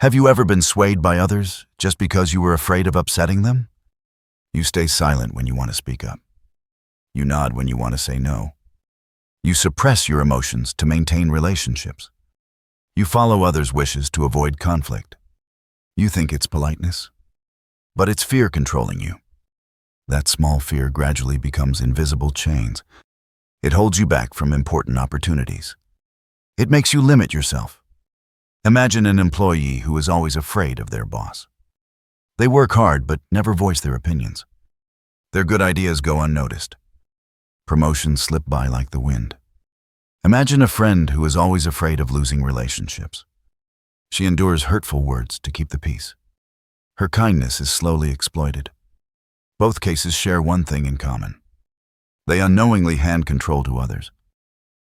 Have you ever been swayed by others just because you were afraid of upsetting them? You stay silent when you want to speak up. You nod when you want to say no. You suppress your emotions to maintain relationships. You follow others' wishes to avoid conflict. You think it's politeness, but it's fear controlling you. That small fear gradually becomes invisible chains. It holds you back from important opportunities. It makes you limit yourself. Imagine an employee who is always afraid of their boss. They work hard but never voice their opinions. Their good ideas go unnoticed. Promotions slip by like the wind. Imagine a friend who is always afraid of losing relationships. She endures hurtful words to keep the peace. Her kindness is slowly exploited. Both cases share one thing in common. They unknowingly hand control to others.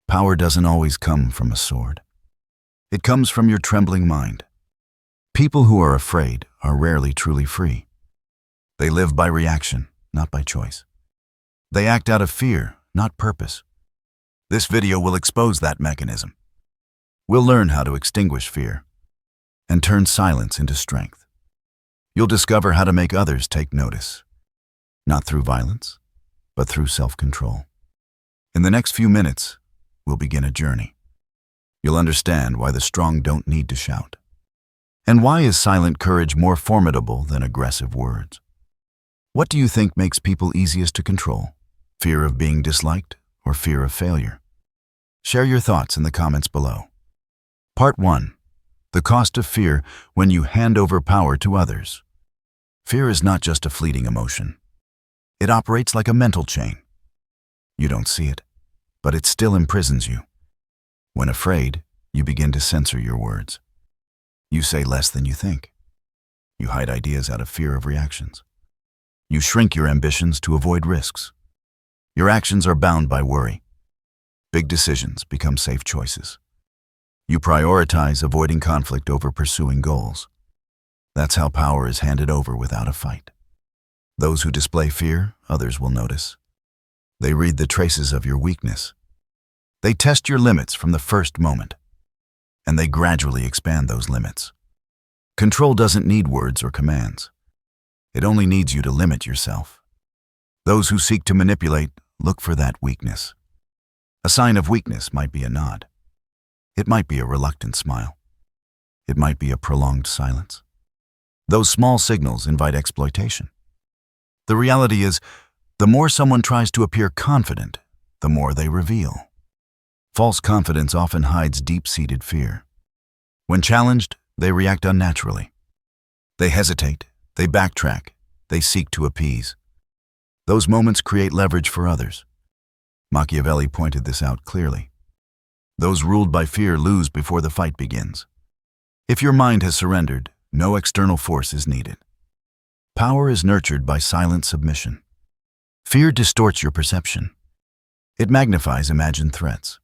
Power doesn't always come from a sword. It comes from your trembling mind. People who are afraid are rarely truly free. They live by reaction, not by choice. They act out of fear, not purpose. This video will expose that mechanism. We'll learn how to extinguish fear and turn silence into strength. You'll discover how to make others take notice, not through violence, but through self-control. In the next few minutes, we'll begin a journey. You'll understand why the strong don't need to shout. And why is silent courage more formidable than aggressive words? What do you think makes people easiest to control? Fear of being disliked or fear of failure? Share your thoughts in the comments below. Part 1. The cost of fear when you hand over power to others. Fear is not just a fleeting emotion. It operates like a mental chain. You don't see it, but it still imprisons you. When afraid, you begin to censor your words. You say less than you think. You hide ideas out of fear of reactions. You shrink your ambitions to avoid risks. Your actions are bound by worry. Big decisions become safe choices. You prioritize avoiding conflict over pursuing goals. That's how power is handed over without a fight. Those who display fear, others will notice. They read the traces of your weakness. They test your limits from the first moment, and they gradually expand those limits. Control doesn't need words or commands. It only needs you to limit yourself. Those who seek to manipulate look for that weakness. A sign of weakness might be a nod. It might be a reluctant smile. It might be a prolonged silence. Those small signals invite exploitation. The reality is, the more someone tries to appear confident, the more they reveal. False confidence often hides deep-seated fear. When challenged, they react unnaturally. They hesitate, they backtrack, they seek to appease. Those moments create leverage for others. Machiavelli pointed this out clearly. Those ruled by fear lose before the fight begins. If your mind has surrendered, no external force is needed. Power is nurtured by silent submission. Fear distorts your perception. It magnifies imagined threats.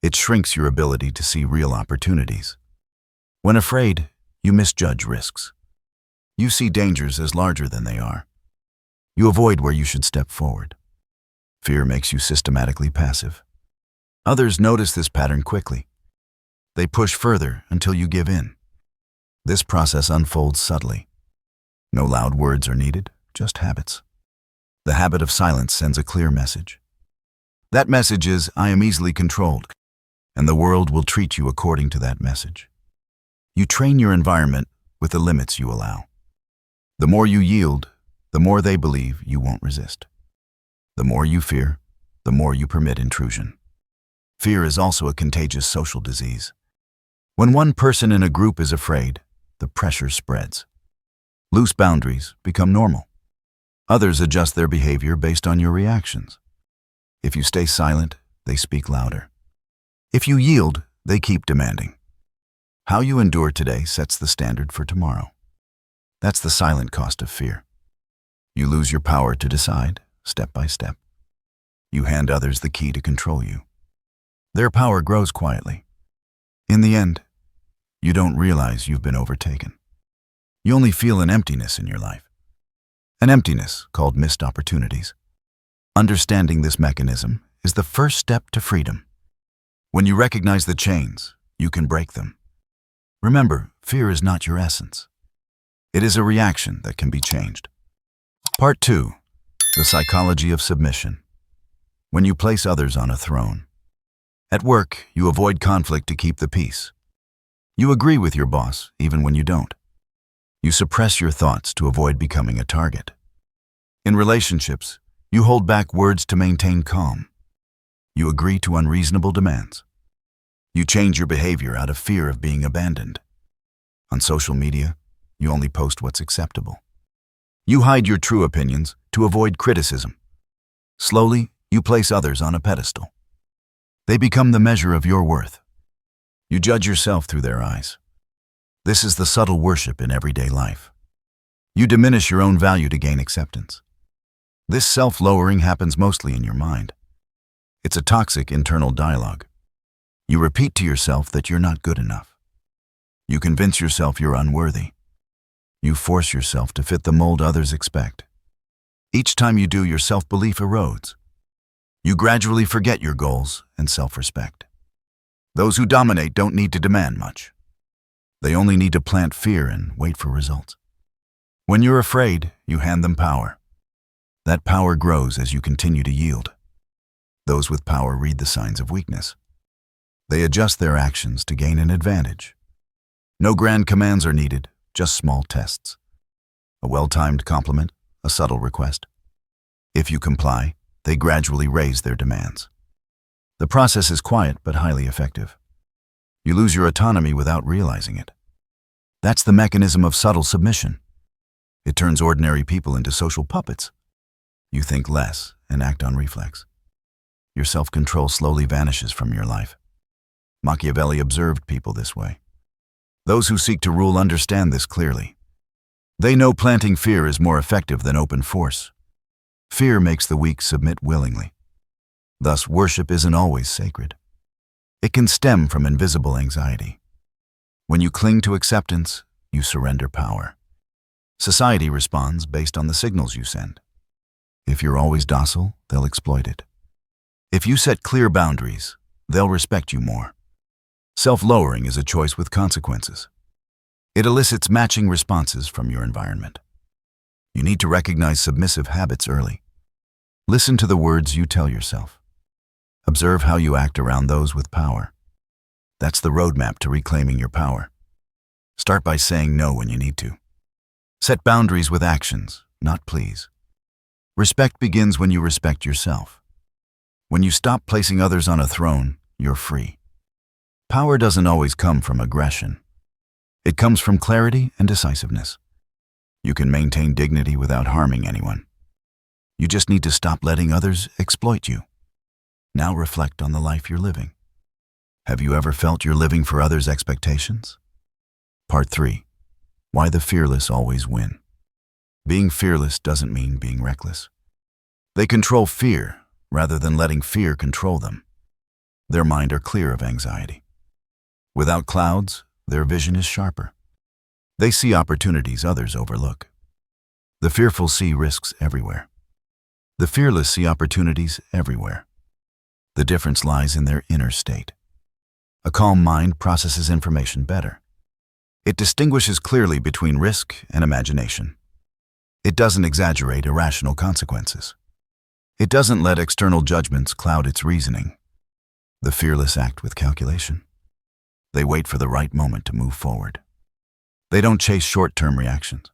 It shrinks your ability to see real opportunities. When afraid, you misjudge risks. You see dangers as larger than they are. You avoid where you should step forward. Fear makes you systematically passive. Others notice this pattern quickly. They push further until you give in. This process unfolds subtly. No loud words are needed, just habits. The habit of silence sends a clear message. That message is, I am easily controlled, and the world will treat you according to that message. You train your environment with the limits you allow. The more you yield, the more they believe you won't resist. The more you fear, the more you permit intrusion. Fear is also a contagious social disease. When one person in a group is afraid, the pressure spreads. Loose boundaries become normal. Others adjust their behavior based on your reactions. If you stay silent, they speak louder. If you yield, they keep demanding. How you endure today sets the standard for tomorrow. That's the silent cost of fear. You lose your power to decide, step by step. You hand others the key to control you. Their power grows quietly. In the end, you don't realize you've been overtaken. You only feel an emptiness in your life. An emptiness called missed opportunities. Understanding this mechanism is the first step to freedom. When you recognize the chains, you can break them. Remember, Fear is not your essence. It is a reaction that can be changed. Part 2. The psychology of submission. When you place others on a throne. At work, you avoid conflict to keep the peace. You agree with your boss, even when you don't. You suppress your thoughts to avoid becoming a target. In relationships, you hold back words to maintain calm. You agree to unreasonable demands. You change your behavior out of fear of being abandoned. On social media, you only post what's acceptable. You hide your true opinions to avoid criticism. Slowly, you place others on a pedestal. They become the measure of your worth. You judge yourself through their eyes. This is the subtle worship in everyday life. You diminish your own value to gain acceptance. This self-lowering happens mostly in your mind. It's a toxic internal dialogue. You repeat to yourself that you're not good enough. You convince yourself you're unworthy. You force yourself to fit the mold others expect. Each time you do, your self-belief erodes. You gradually forget your goals and self-respect. Those who dominate don't need to demand much. They only need to plant fear and wait for results. When you're afraid, you hand them power. That power grows as you continue to yield. Those with power read the signs of weakness. They adjust their actions to gain an advantage. No grand commands are needed, just small tests. A well-timed compliment, a subtle request. If you comply, they gradually raise their demands. The process is quiet but highly effective. You lose your autonomy without realizing it. That's the mechanism of subtle submission. It turns ordinary people into social puppets. You think less and act on reflex. Your self-control slowly vanishes from your life. Machiavelli observed people this way. Those who seek to rule understand this clearly. They know planting fear is more effective than open force. Fear makes the weak submit willingly. Thus, worship isn't always sacred. It can stem from invisible anxiety. When you cling to acceptance, you surrender power. Society responds based on the signals you send. If you're always docile, they'll exploit it. If you set clear boundaries, they'll respect you more. Self-lowering is a choice with consequences. It elicits matching responses from your environment. You need to recognize submissive habits early. Listen to the words you tell yourself. Observe how you act around those with power. That's the roadmap to reclaiming your power. Start by saying no when you need to. Set boundaries with actions, not pleas. Respect begins when you respect yourself. When you stop placing others on a throne, you're free. Power doesn't always come from aggression. It comes from clarity and decisiveness. You can maintain dignity without harming anyone. You just need to stop letting others exploit you. Now reflect on the life you're living. Have you ever felt you're living for others' expectations? Part 3. Why the fearless always win. Being fearless doesn't mean being reckless. They control fear rather than letting fear control them. Their mind are clear of anxiety. Without clouds, their vision is sharper. They see opportunities others overlook. The fearful see risks everywhere. The fearless see opportunities everywhere. The difference lies in their inner state. A calm mind processes information better. It distinguishes clearly between risk and imagination. It doesn't exaggerate irrational consequences. It doesn't let external judgments cloud its reasoning. The fearless act with calculation. They wait for the right moment to move forward. They don't chase short-term reactions.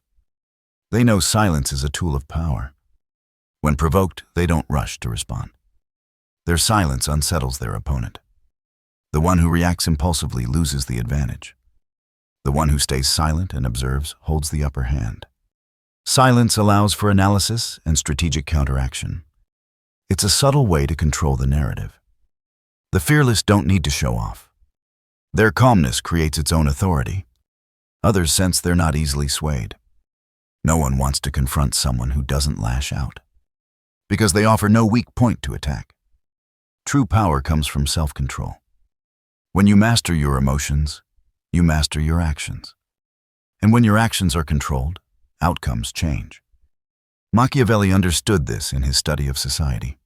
They know silence is a tool of power. When provoked, they don't rush to respond. Their silence unsettles their opponent. The one who reacts impulsively loses the advantage. The one who stays silent and observes holds the upper hand. Silence allows for analysis and strategic counteraction. It's a subtle way to control the narrative. The fearless don't need to show off. Their calmness creates its own authority. Others sense they're not easily swayed. No one wants to confront someone who doesn't lash out, because they offer no weak point to attack. True power comes from self-control. When you master your emotions, you master your actions. And when your actions are controlled, outcomes change. Machiavelli understood this in his study of society.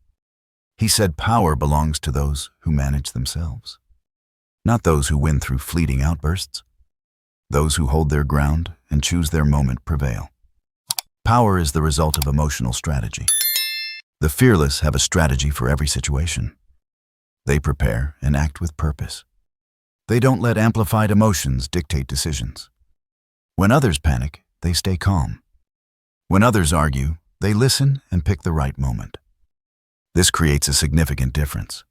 He said power belongs to those who manage themselves, not those who win through fleeting outbursts. Those who hold their ground and choose their moment prevail. Power is the result of emotional strategy. The fearless have a strategy for every situation. They prepare and act with purpose. They don't let amplified emotions dictate decisions. When others panic, they stay calm. When others argue, they listen and pick the right moment. This creates a significant difference.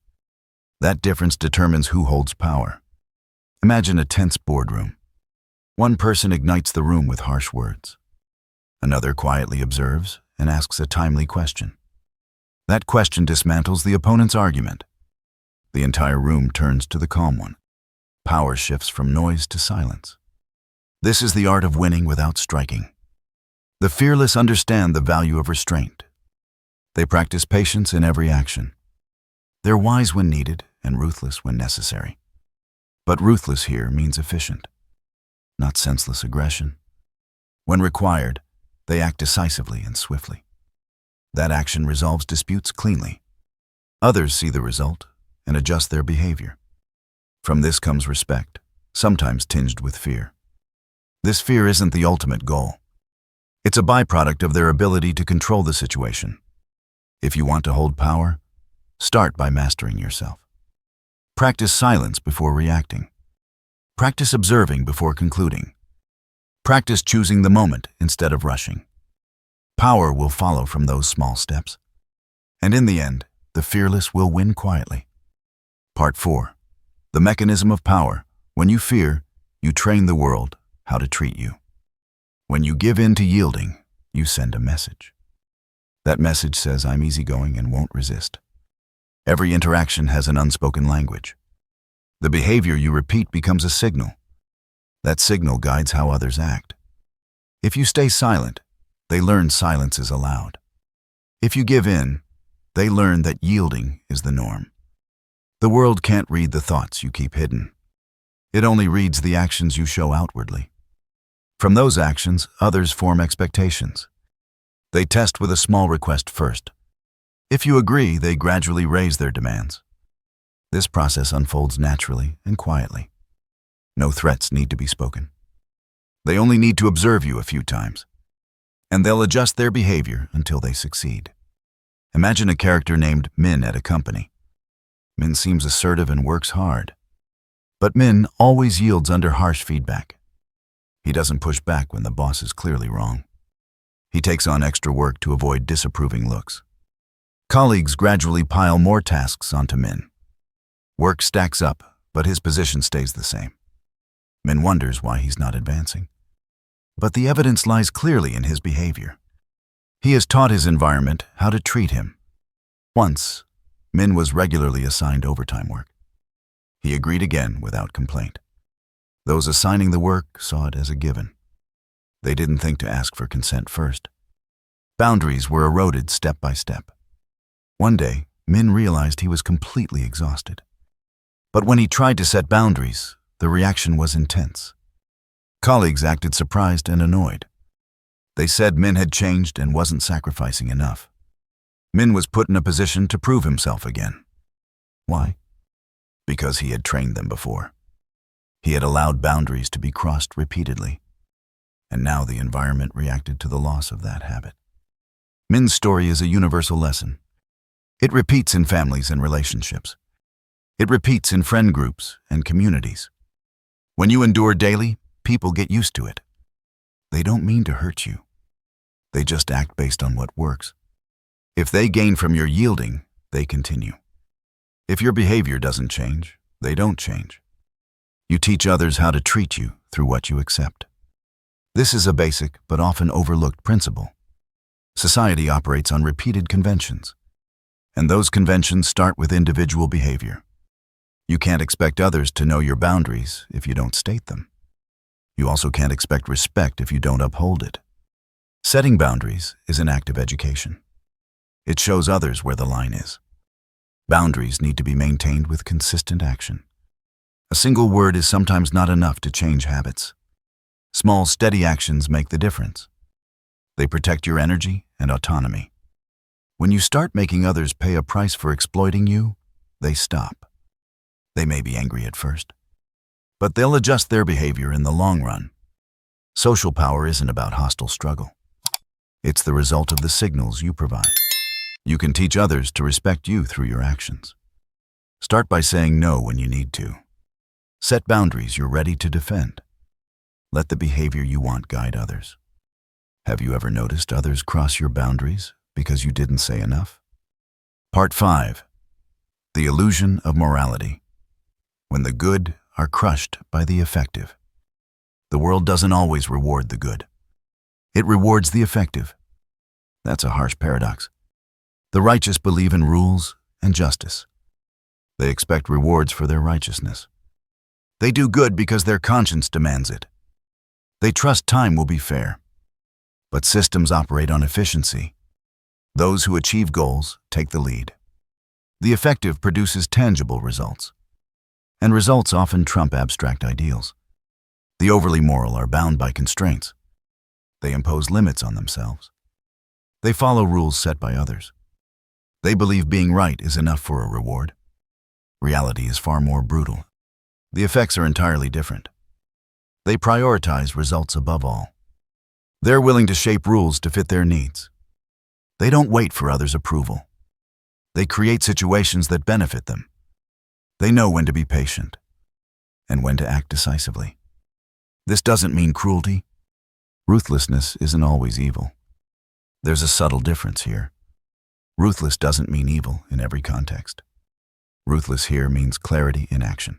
That difference determines who holds power. Imagine a tense boardroom. One person ignites the room with harsh words. Another quietly observes and asks a timely question. That question dismantles the opponent's argument. The entire room turns to the calm one. Power shifts from noise to silence. This is the art of winning without striking. The fearless understand the value of restraint. They practice patience in every action. They're wise when needed and ruthless when necessary. But ruthless here means efficient, not senseless aggression. When required, they act decisively and swiftly. That action resolves disputes cleanly. Others see the result and adjust their behavior. From this comes respect, sometimes tinged with fear. This fear isn't the ultimate goal. It's a byproduct of their ability to control the situation. If you want to hold power, start by mastering yourself. Practice silence before reacting. Practice observing before concluding. Practice choosing the moment instead of rushing. Power will follow from those small steps. And in the end, the fearless will win quietly. Part 4. The mechanism of power. When you fear, you train the world how to treat you. When you give in to yielding, you send a message. That message says, I'm easygoing and won't resist. Every interaction has an unspoken language. The behavior you repeat becomes a signal. That signal guides how others act. If you stay silent, they learn silence is allowed. If you give in, they learn that yielding is the norm. The world can't read the thoughts you keep hidden. It only reads the actions you show outwardly. From those actions, others form expectations. They test with a small request first. If you agree, they gradually raise their demands. This process unfolds naturally and quietly. No threats need to be spoken. They only need to observe you a few times, and they'll adjust their behavior until they succeed. Imagine a character named Min at a company. Min seems assertive and works hard. But Min always yields under harsh feedback. He doesn't push back when the boss is clearly wrong. He takes on extra work to avoid disapproving looks. Colleagues gradually pile more tasks onto Min. Work stacks up, but his position stays the same. Min wonders why he's not advancing. But the evidence lies clearly in his behavior. He has taught his environment how to treat him. Once, Min was regularly assigned overtime work. He agreed again without complaint. Those assigning the work saw it as a given. They didn't think to ask for consent first. Boundaries were eroded step by step. One day, Min realized he was completely exhausted. But when he tried to set boundaries, the reaction was intense. Colleagues acted surprised and annoyed. They said Min had changed and wasn't sacrificing enough. Min was put in a position to prove himself again. Why? Because he had trained them before. He had allowed boundaries to be crossed repeatedly. And now the environment reacted to the loss of that habit. Min's story is a universal lesson. It repeats in families and relationships. It repeats in friend groups and communities. When you endure daily, people get used to it. They don't mean to hurt you. They just act based on what works. If they gain from your yielding, they continue. If your behavior doesn't change, they don't change. You teach others how to treat you through what you accept. This is a basic but often overlooked principle. Society operates on repeated conventions, and those conventions start with individual behavior. You can't expect others to know your boundaries if you don't state them. You also can't expect respect if you don't uphold it. Setting boundaries is an act of education. It shows others where the line is. Boundaries need to be maintained with consistent action. A single word is sometimes not enough to change habits. Small, steady actions make the difference. They protect your energy and autonomy. When you start making others pay a price for exploiting you, they stop. They may be angry at first, but they'll adjust their behavior in the long run. Social power isn't about hostile struggle. It's the result of the signals you provide. You can teach others to respect you through your actions. Start by saying no when you need to. Set boundaries you're ready to defend. Let the behavior you want guide others. Have you ever noticed others cross your boundaries because you didn't say enough? Part 5. The illusion of morality. When the good are crushed by the effective. The world doesn't always reward the good. It rewards the effective. That's a harsh paradox. The righteous believe in rules and justice. They expect rewards for their righteousness. They do good because their conscience demands it. They trust time will be fair. But systems operate on efficiency. Those who achieve goals take the lead. The effective produces tangible results. And results often trump abstract ideals. The overly moral are bound by constraints. They impose limits on themselves. They follow rules set by others. They believe being right is enough for a reward. Reality is far more brutal. The effects are entirely different. They prioritize results above all. They're willing to shape rules to fit their needs. They don't wait for others' approval. They create situations that benefit them. They know when to be patient and when to act decisively. This doesn't mean cruelty. Ruthlessness isn't always evil. There's a subtle difference here. Ruthless doesn't mean evil in every context. Ruthless here means clarity in action.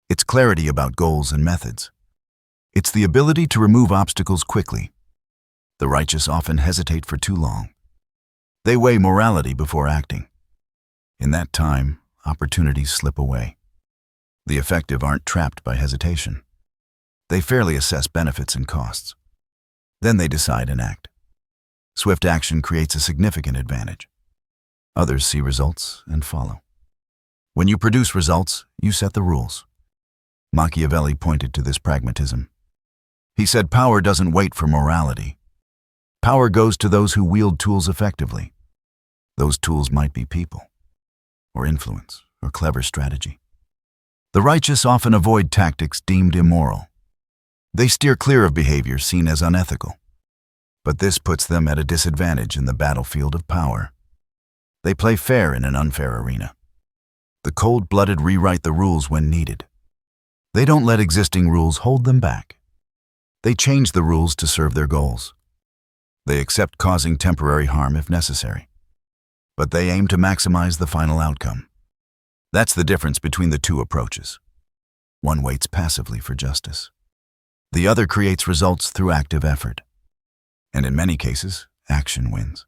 It's clarity about goals and methods. It's the ability to remove obstacles quickly. The righteous often hesitate for too long. They weigh morality before acting. In that time, opportunities slip away. The effective aren't trapped by hesitation. They fairly assess benefits and costs. Then they decide and act. Swift action creates a significant advantage. Others see results and follow. When you produce results, you set the rules. Machiavelli pointed to this pragmatism. He said power doesn't wait for morality. Power goes to those who wield tools effectively. Those tools might be people, or influence, or clever strategy. The righteous often avoid tactics deemed immoral. They steer clear of behavior seen as unethical. But this puts them at a disadvantage in the battlefield of power. They play fair in an unfair arena. The cold-blooded rewrite the rules when needed. They don't let existing rules hold them back. They change the rules to serve their goals. They accept causing temporary harm if necessary. But they aim to maximize the final outcome. That's the difference between the two approaches. One waits passively for justice. The other creates results through active effort. And in many cases, action wins.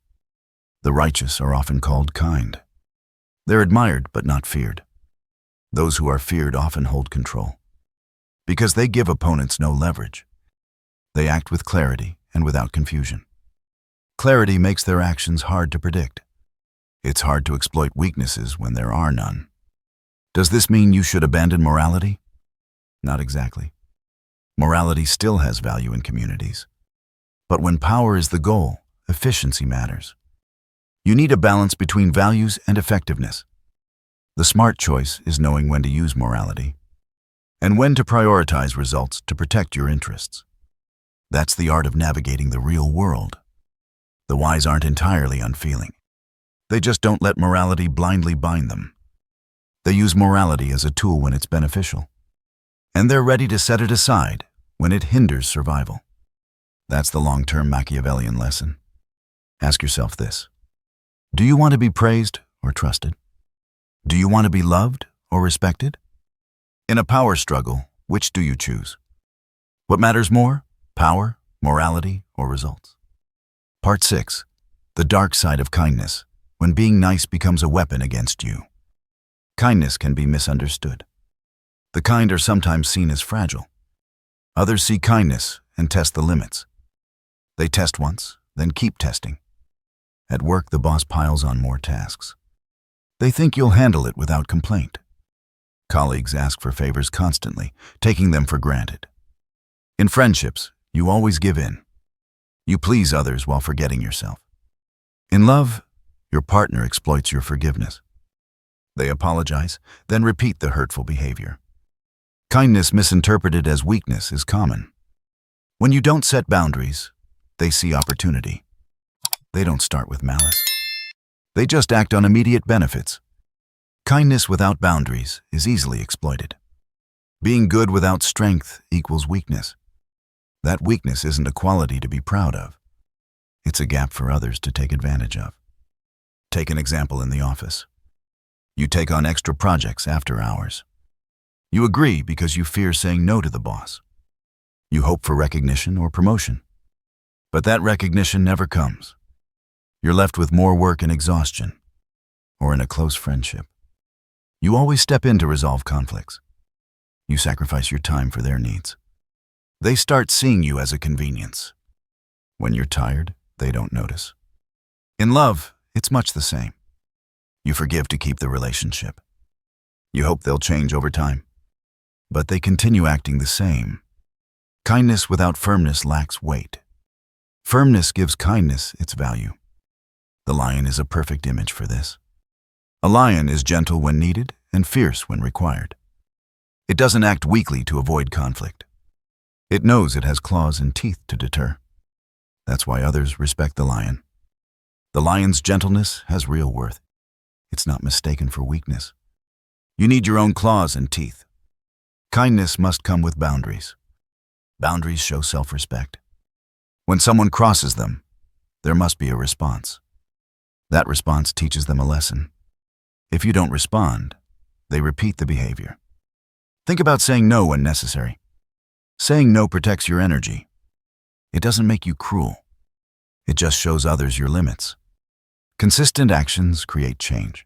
The righteous are often called kind. They're admired but not feared. Those who are feared often hold control. Because they give opponents no leverage. They act with clarity and without confusion. Clarity makes their actions hard to predict. It's hard to exploit weaknesses when there are none. Does this mean you should abandon morality? Not exactly. Morality still has value in communities. But when power is the goal, efficiency matters. You need a balance between values and effectiveness. The smart choice is knowing when to use morality and when to prioritize results to protect your interests. That's the art of navigating the real world. The wise aren't entirely unfeeling. They just don't let morality blindly bind them. They use morality as a tool when it's beneficial. And they're ready to set it aside when it hinders survival. That's the long-term Machiavellian lesson. Ask yourself this. Do you want to be praised or trusted? Do you want to be loved or respected? In a power struggle, which do you choose? What matters more? Power, morality, or results? Part 6. The dark side of kindness, when being nice becomes a weapon against you. Kindness can be misunderstood. The kind are sometimes seen as fragile. Others see kindness and test the limits. They test once, then keep testing. At work, the boss piles on more tasks. They think you'll handle it without complaint. Colleagues ask for favors constantly, taking them for granted. In friendships, you always give in. You please others while forgetting yourself. In love, your partner exploits your forgiveness. They apologize, then repeat the hurtful behavior. Kindness misinterpreted as weakness is common. When you don't set boundaries, they see opportunity. They don't start with malice. They just act on immediate benefits. Kindness without boundaries is easily exploited. Being good without strength equals weakness. That weakness isn't a quality to be proud of. It's a gap for others to take advantage of. Take an example in the office. You take on extra projects after hours. You agree because you fear saying no to the boss. You hope for recognition or promotion. But that recognition never comes. You're left with more work and exhaustion, or in a close friendship. You always step in to resolve conflicts. You sacrifice your time for their needs. They start seeing you as a convenience. When you're tired, they don't notice. In love, it's much the same. You forgive to keep the relationship. You hope they'll change over time. But they continue acting the same. Kindness without firmness lacks weight. Firmness gives kindness its value. The lion is a perfect image for this. A lion is gentle when needed and fierce when required. It doesn't act weakly to avoid conflict. It knows it has claws and teeth to deter. That's why others respect the lion. The lion's gentleness has real worth. It's not mistaken for weakness. You need your own claws and teeth. Kindness must come with boundaries. Boundaries show self-respect. When someone crosses them, there must be a response. That response teaches them a lesson. If you don't respond, they repeat the behavior. Think about saying no when necessary. Saying no protects your energy. It doesn't make you cruel. It just shows others your limits. Consistent actions create change.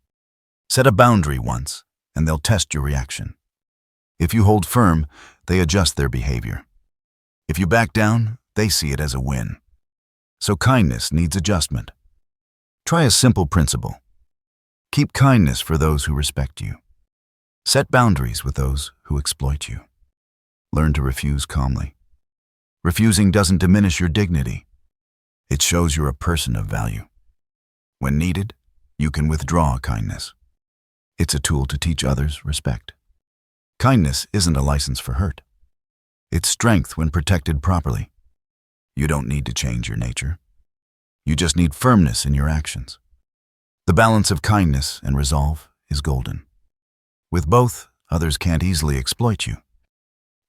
Set a boundary once, and they'll test your reaction. If you hold firm, they adjust their behavior. If you back down, they see it as a win. So kindness needs adjustment. Try a simple principle. Keep kindness for those who respect you. Set boundaries with those who exploit you. Learn to refuse calmly. Refusing doesn't diminish your dignity. It shows you're a person of value. When needed, you can withdraw kindness. It's a tool to teach others respect. Kindness isn't a license for hurt. It's strength when protected properly. You don't need to change your nature. You just need firmness in your actions. The balance of kindness and resolve is golden. With both, others can't easily exploit you.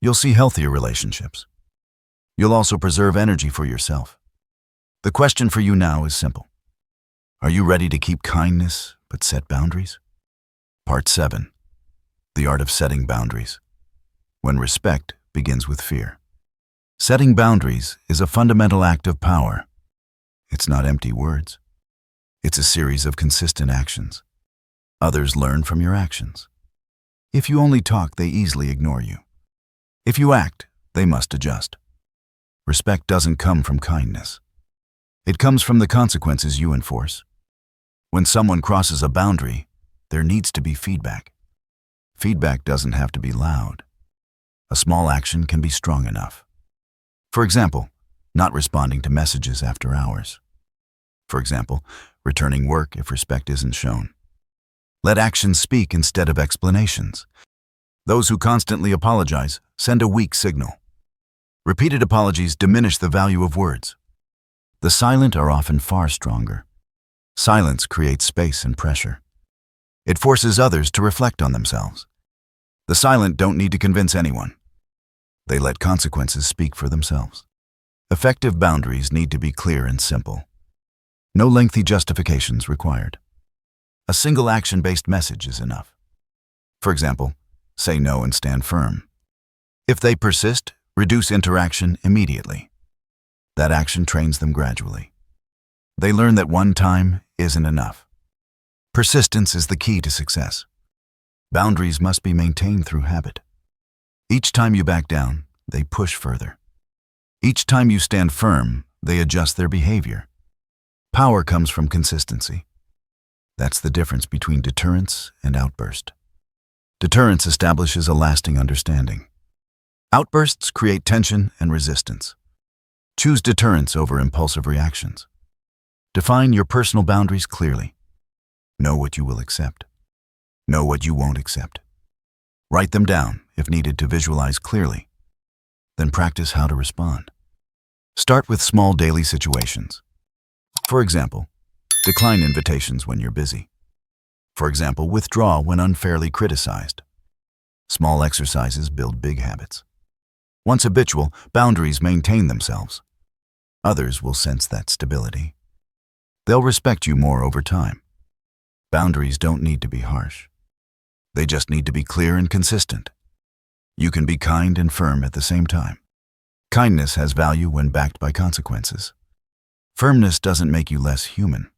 You'll see healthier relationships. You'll also preserve energy for yourself. The question for you now is simple. Are you ready to keep kindness but set boundaries? Part 7. The Art of Setting Boundaries. When respect begins with fear. Setting boundaries is a fundamental act of power. It's not empty words. It's a series of consistent actions. Others learn from your actions. If you only talk, they easily ignore you. If you act, they must adjust. Respect doesn't come from kindness. It comes from the consequences you enforce. When someone crosses a boundary, there needs to be feedback. Feedback doesn't have to be loud. A small action can be strong enough. For example, not responding to messages after hours. For example, returning work if respect isn't shown. Let actions speak instead of explanations. Those who constantly apologize send a weak signal. Repeated apologies diminish the value of words. The silent are often far stronger. Silence creates space and pressure. It forces others to reflect on themselves. The silent don't need to convince anyone. They let consequences speak for themselves. Effective boundaries need to be clear and simple. No lengthy justifications required. A single action-based message is enough. For example, say no and stand firm. If they persist, reduce interaction immediately. That action trains them gradually. They learn that one time isn't enough. Persistence is the key to success. Boundaries must be maintained through habit. Each time you back down, they push further. Each time you stand firm, they adjust their behavior. Power comes from consistency. That's the difference between deterrence and outburst. Deterrence establishes a lasting understanding. Outbursts create tension and resistance. Choose deterrence over impulsive reactions. Define your personal boundaries clearly. Know what you will accept. Know what you won't accept. Write them down, if needed, to visualize clearly. Then practice how to respond. Start with small daily situations. For example, decline invitations when you're busy. For example, withdraw when unfairly criticized. Small exercises build big habits. Once habitual, boundaries maintain themselves. Others will sense that stability. They'll respect you more over time. Boundaries don't need to be harsh. They just need to be clear and consistent. You can be kind and firm at the same time. Kindness has value when backed by consequences. Firmness doesn't make you less human.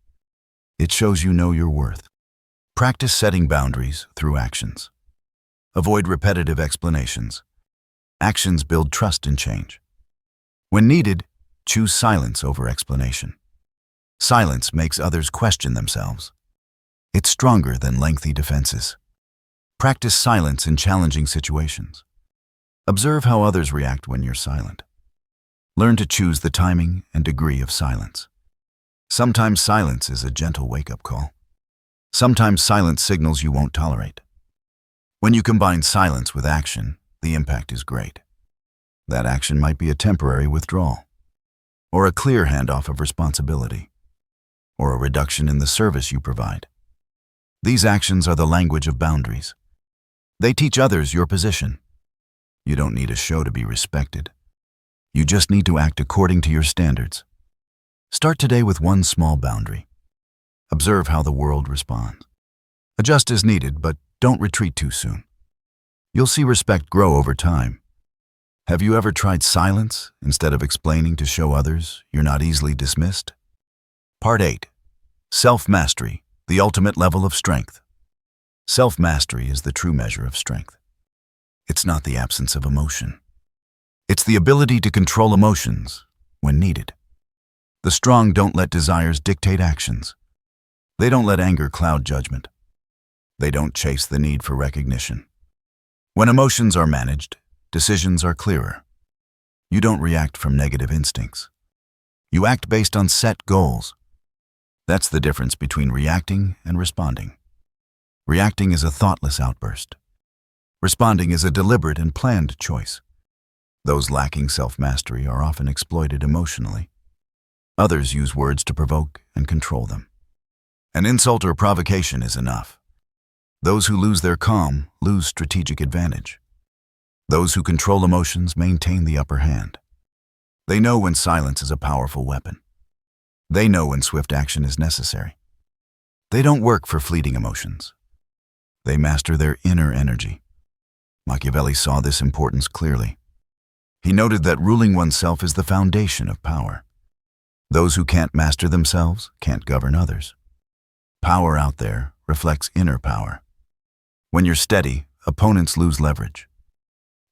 It shows you know your worth. Practice setting boundaries through actions. Avoid repetitive explanations. Actions build trust and change. When needed, choose silence over explanation. Silence makes others question themselves. It's stronger than lengthy defenses. Practice silence in challenging situations. Observe how others react when you're silent. Learn to choose the timing and degree of silence. Sometimes silence is a gentle wake-up call. Sometimes silence signals you won't tolerate. When you combine silence with action, the impact is great. That action might be a temporary withdrawal, or a clear handoff of responsibility, or a reduction in the service you provide. These actions are the language of boundaries. They teach others your position. You don't need a show to be respected. You just need to act according to your standards. Start today with one small boundary. Observe how the world responds. Adjust as needed, but don't retreat too soon. You'll see respect grow over time. Have you ever tried silence instead of explaining to show others you're not easily dismissed? Part 8. Self-mastery, the ultimate level of strength. Self-mastery is the true measure of strength. It's not the absence of emotion. It's the ability to control emotions when needed. The strong don't let desires dictate actions. They don't let anger cloud judgment. They don't chase the need for recognition. When emotions are managed, decisions are clearer. You don't react from negative instincts. You act based on set goals. That's the difference between reacting and responding. Reacting is a thoughtless outburst. Responding is a deliberate and planned choice. Those lacking self-mastery are often exploited emotionally. Others use words to provoke and control them. An insult or provocation is enough. Those who lose their calm lose strategic advantage. Those who control emotions maintain the upper hand. They know when silence is a powerful weapon. They know when swift action is necessary. They don't work for fleeting emotions. They master their inner energy. Machiavelli saw this importance clearly. He noted that ruling oneself is the foundation of power. Those who can't master themselves can't govern others. Power out there reflects inner power. When you're steady, opponents lose leverage.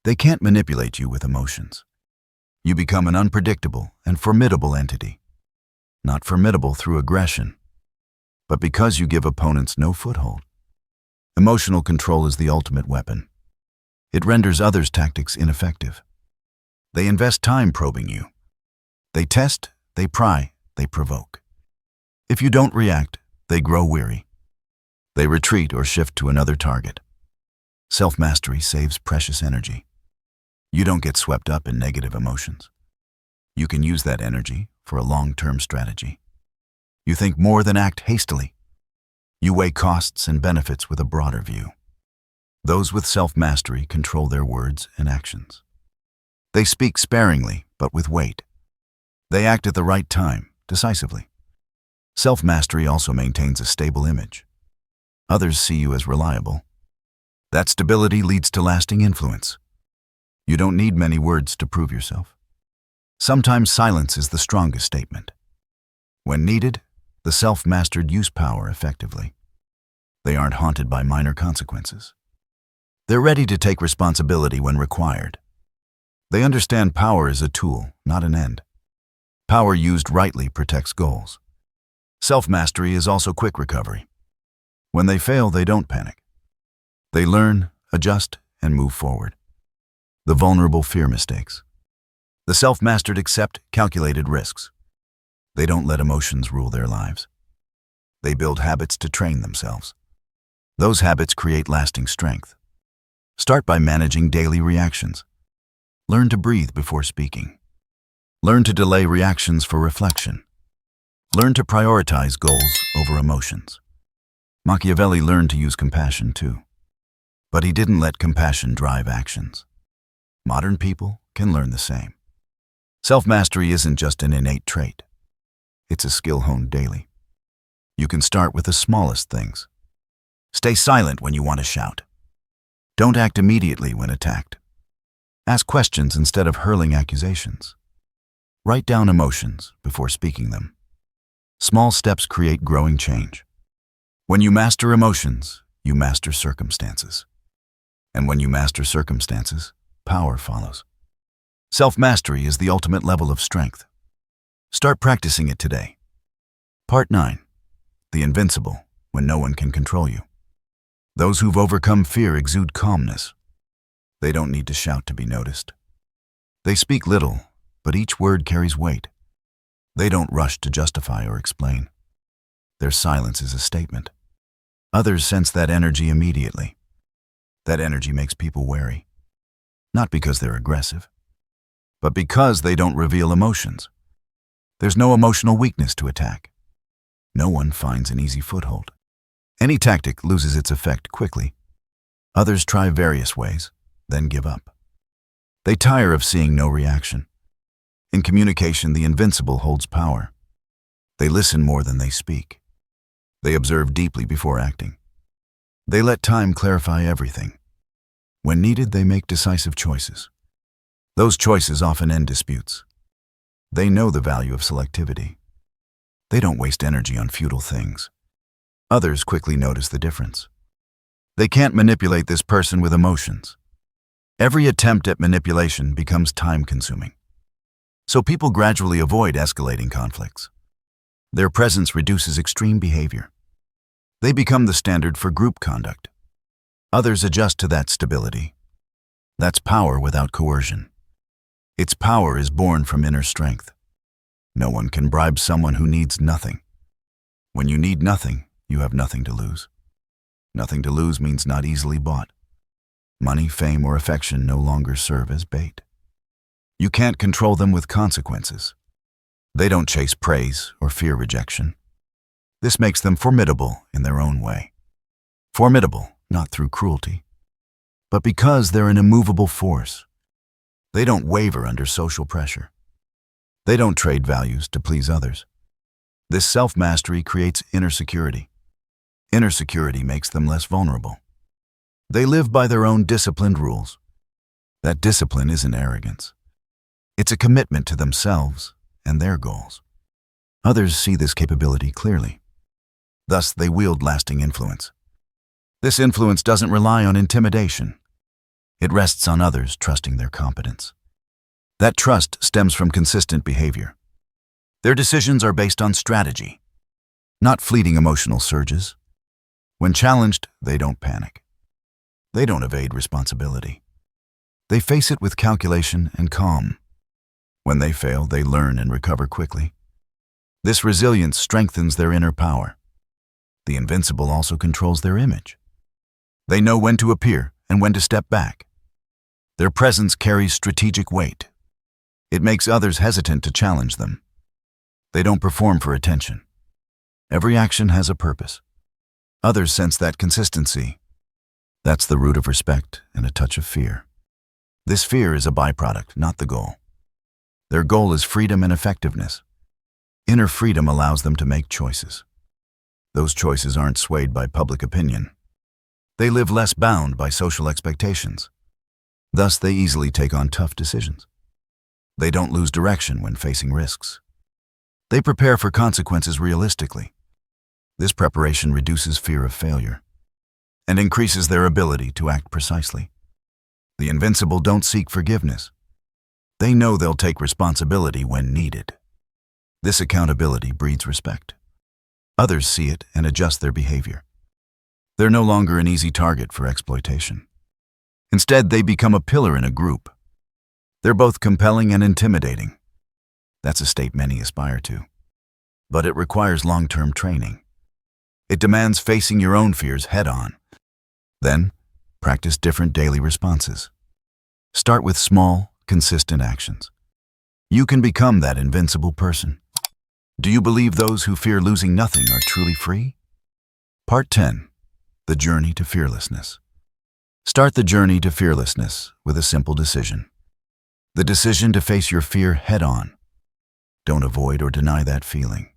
They can't manipulate you with emotions. You become an unpredictable and formidable entity. Not formidable through aggression, but because you give opponents no foothold. Emotional control is the ultimate weapon. It renders others' tactics ineffective. They invest time probing you. They test, they pry, they provoke. If you don't react, they grow weary. They retreat or shift to another target. Self-mastery saves precious energy. You don't get swept up in negative emotions. You can use that energy for a long-term strategy. You think more than act hastily. You weigh costs and benefits with a broader view. Those with self-mastery control their words and actions. They speak sparingly, but with weight. They act at the right time, decisively. Self-mastery also maintains a stable image. Others see you as reliable. That stability leads to lasting influence. You don't need many words to prove yourself. Sometimes silence is the strongest statement. When needed, the self-mastered use power effectively. They aren't haunted by minor consequences. They're ready to take responsibility when required. They understand power is a tool, not an end. Power used rightly protects goals. Self-mastery is also quick recovery. When they fail, they don't panic. They learn, adjust, and move forward. The vulnerable fear mistakes. The self-mastered accept calculated risks. They don't let emotions rule their lives. They build habits to train themselves. Those habits create lasting strength. Start by managing daily reactions. Learn to breathe before speaking. Learn to delay reactions for reflection. Learn to prioritize goals over emotions. Machiavelli learned to use compassion too. But he didn't let compassion drive actions. Modern people can learn the same. Self-mastery isn't just an innate trait. It's a skill honed daily. You can start with the smallest things. Stay silent when you want to shout. Don't act immediately when attacked. Ask questions instead of hurling accusations. Write down emotions before speaking them. Small steps create growing change. When you master emotions, you master circumstances. And when you master circumstances, power follows. Self-mastery is the ultimate level of strength. Start practicing it today. Part 9. The Invincible, when no one can control you. Those who've overcome fear exude calmness. They don't need to shout to be noticed. They speak little, but each word carries weight. They don't rush to justify or explain. Their silence is a statement. Others sense that energy immediately. That energy makes people wary. Not because they're aggressive, but because they don't reveal emotions. There's no emotional weakness to attack. No one finds an easy foothold. Any tactic loses its effect quickly. Others try various ways, then give up. They tire of seeing no reaction. In communication, the invincible holds power. They listen more than they speak. They observe deeply before acting. They let time clarify everything. When needed, they make decisive choices. Those choices often end disputes. They know the value of selectivity. They don't waste energy on futile things. Others quickly notice the difference. They can't manipulate this person with emotions. Every attempt at manipulation becomes time-consuming. So people gradually avoid escalating conflicts. Their presence reduces extreme behavior. They become the standard for group conduct. Others adjust to that stability. That's power without coercion. Its power is born from inner strength. No one can bribe someone who needs nothing. When you need nothing, you have nothing to lose. Nothing to lose means not easily bought. Money, fame, or affection no longer serve as bait. You can't control them with consequences. They don't chase praise or fear rejection. This makes them formidable in their own way. Formidable, not through cruelty, but because they're an immovable force. They don't waver under social pressure. They don't trade values to please others. This self-mastery creates inner security. Inner security makes them less vulnerable. They live by their own disciplined rules. That discipline isn't arrogance. It's a commitment to themselves and their goals. Others see this capability clearly. Thus, they wield lasting influence. This influence doesn't rely on intimidation. It rests on others trusting their competence. That trust stems from consistent behavior. Their decisions are based on strategy, not fleeting emotional surges. When challenged, they don't panic. They don't evade responsibility. They face it with calculation and calm. When they fail, they learn and recover quickly. This resilience strengthens their inner power. The invincible also controls their image. They know when to appear and when to step back. Their presence carries strategic weight. It makes others hesitant to challenge them. They don't perform for attention. Every action has a purpose. Others sense that consistency. That's the root of respect and a touch of fear. This fear is a byproduct, not the goal. Their goal is freedom and effectiveness. Inner freedom allows them to make choices. Those choices aren't swayed by public opinion. They live less bound by social expectations. Thus, they easily take on tough decisions. They don't lose direction when facing risks. They prepare for consequences realistically. This preparation reduces fear of failure and increases their ability to act precisely. The invincible don't seek forgiveness. They know they'll take responsibility when needed. This accountability breeds respect. Others see it and adjust their behavior. They're no longer an easy target for exploitation. Instead, they become a pillar in a group. They're both compelling and intimidating. That's a state many aspire to. But it requires long-term training. It demands facing your own fears head-on. Then, Practice different daily responses. Start with small, consistent actions. You can become that invincible person. Do you believe those who fear losing nothing are truly free? Part 10. The Journey to Fearlessness. Start the journey to fearlessness with a simple decision. The decision to face your fear head-on. Don't avoid or deny that feeling.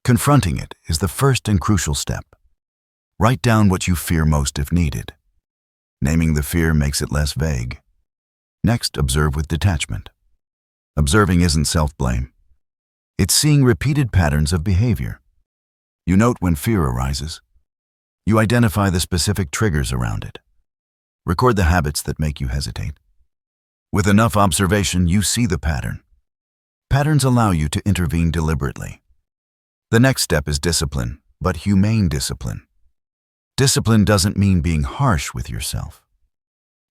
Confronting it is the first and crucial step. Write down what you fear most if needed. Naming the fear makes it less vague. Next, observe with detachment. Observing isn't self-blame. It's seeing repeated patterns of behavior. You note when fear arises. You identify the specific triggers around it. Record the habits that make you hesitate. With enough observation, you see the pattern. Patterns allow you to intervene deliberately. The next step is discipline, but humane discipline. Discipline doesn't mean being harsh with yourself.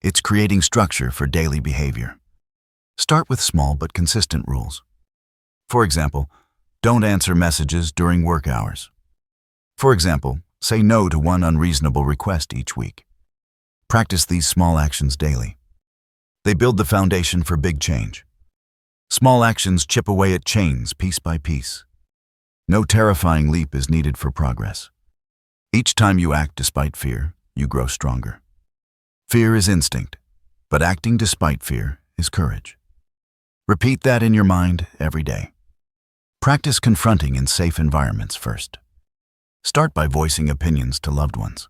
It's creating structure for daily behavior. Start with small but consistent rules. For example, don't answer messages during work hours. For example, say no to one unreasonable request each week. Practice these small actions daily. They build the foundation for big change. Small actions chip away at chains piece by piece. No terrifying leap is needed for progress. Each time you act despite fear, you grow stronger. Fear is instinct, but acting despite fear is courage. Repeat that in your mind every day. Practice confronting in safe environments first. Start by voicing opinions to loved ones.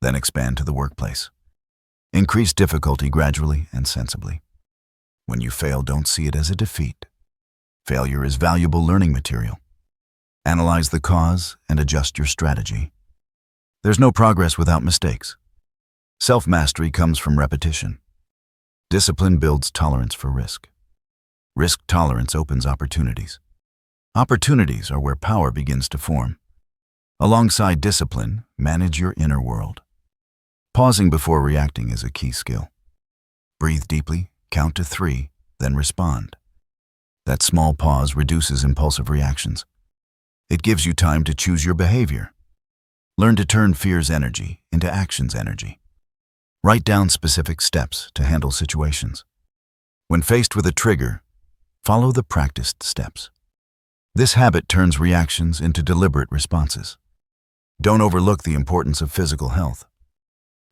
Then expand to the workplace. Increase difficulty gradually and sensibly. When you fail, don't see it as a defeat. Failure is valuable learning material. Analyze the cause and adjust your strategy. There's no progress without mistakes. Self-mastery comes from repetition. Discipline builds tolerance for risk. Risk tolerance opens opportunities. Opportunities are where power begins to form. Alongside discipline, manage your inner world. Pausing before reacting is a key skill. Breathe deeply, count to 3, then respond. That small pause reduces impulsive reactions. It gives you time to choose your behavior. Learn to turn fear's energy into action's energy. Write down specific steps to handle situations. When faced with a trigger, follow the practiced steps. This habit turns reactions into deliberate responses. Don't overlook the importance of physical health.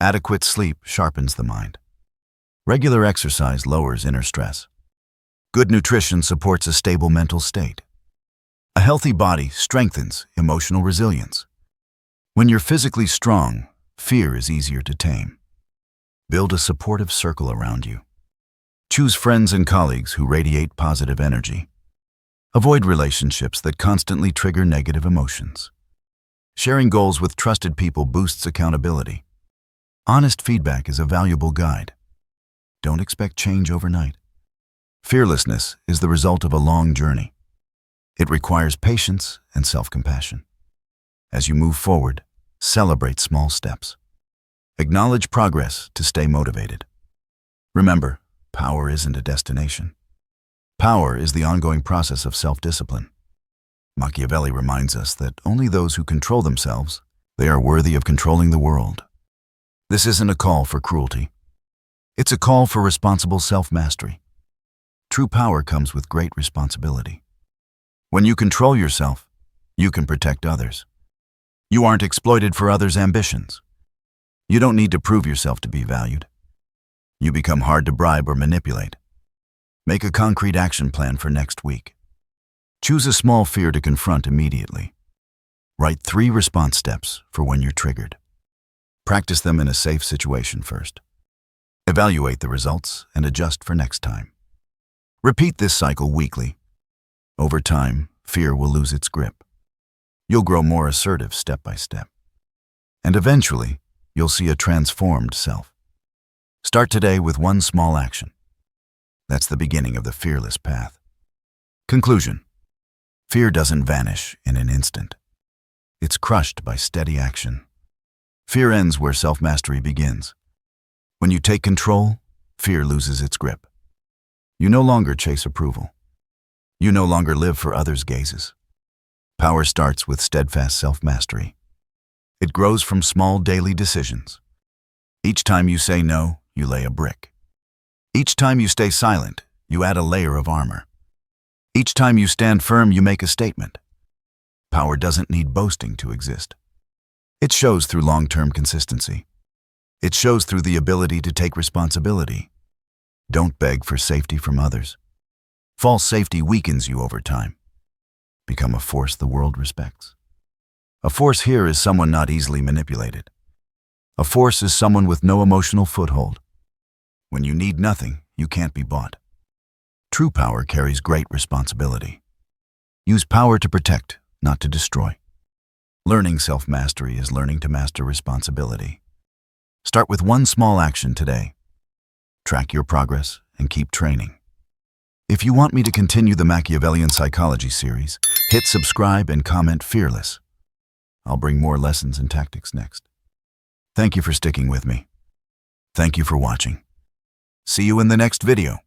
Adequate sleep sharpens the mind. Regular exercise lowers inner stress. Good nutrition supports a stable mental state. A healthy body strengthens emotional resilience. When you're physically strong, fear is easier to tame. Build a supportive circle around you. Choose friends and colleagues who radiate positive energy. Avoid relationships that constantly trigger negative emotions. Sharing goals with trusted people boosts accountability. Honest feedback is a valuable guide. Don't expect change overnight. Fearlessness is the result of a long journey. It requires patience and self-compassion. As you move forward, celebrate small steps. Acknowledge progress to stay motivated. Remember, power isn't a destination. Power is the ongoing process of self-discipline. Machiavelli reminds us that only those who control themselves, they are worthy of controlling the world. This isn't a call for cruelty. It's a call for responsible self-mastery. True power comes with great responsibility. When you control yourself, you can protect others. You aren't exploited for others' ambitions. You don't need to prove yourself to be valued. You become hard to bribe or manipulate. Make a concrete action plan for next week. Choose a small fear to confront immediately. Write 3 response steps for when you're triggered. Practice them in a safe situation first. Evaluate the results and adjust for next time. Repeat this cycle weekly. Over time, fear will lose its grip. You'll grow more assertive step by step. And eventually, you'll see a transformed self. Start today with one small action. That's the beginning of the fearless path. Conclusion. Fear doesn't vanish in an instant. It's crushed by steady action. Fear ends where self-mastery begins. When you take control, fear loses its grip. You no longer chase approval. You no longer live for others' gazes. Power starts with steadfast self-mastery. It grows from small daily decisions. Each time you say no, you lay a brick. Each time you stay silent, you add a layer of armor. Each time you stand firm, you make a statement. Power doesn't need boasting to exist. It shows through long-term consistency. It shows through the ability to take responsibility. Don't beg for safety from others. False safety weakens you over time. Become a force the world respects. A force here is someone not easily manipulated. A force is someone with no emotional foothold. When you need nothing, you can't be bought. True power carries great responsibility. Use power to protect, not to destroy. Learning self-mastery is learning to master responsibility. Start with one small action today. Track your progress and keep training. If you want me to continue the Machiavellian Psychology series, hit subscribe and comment Fearless. I'll bring more lessons and tactics next. Thank you for sticking with me. Thank you for watching. See you in the next video.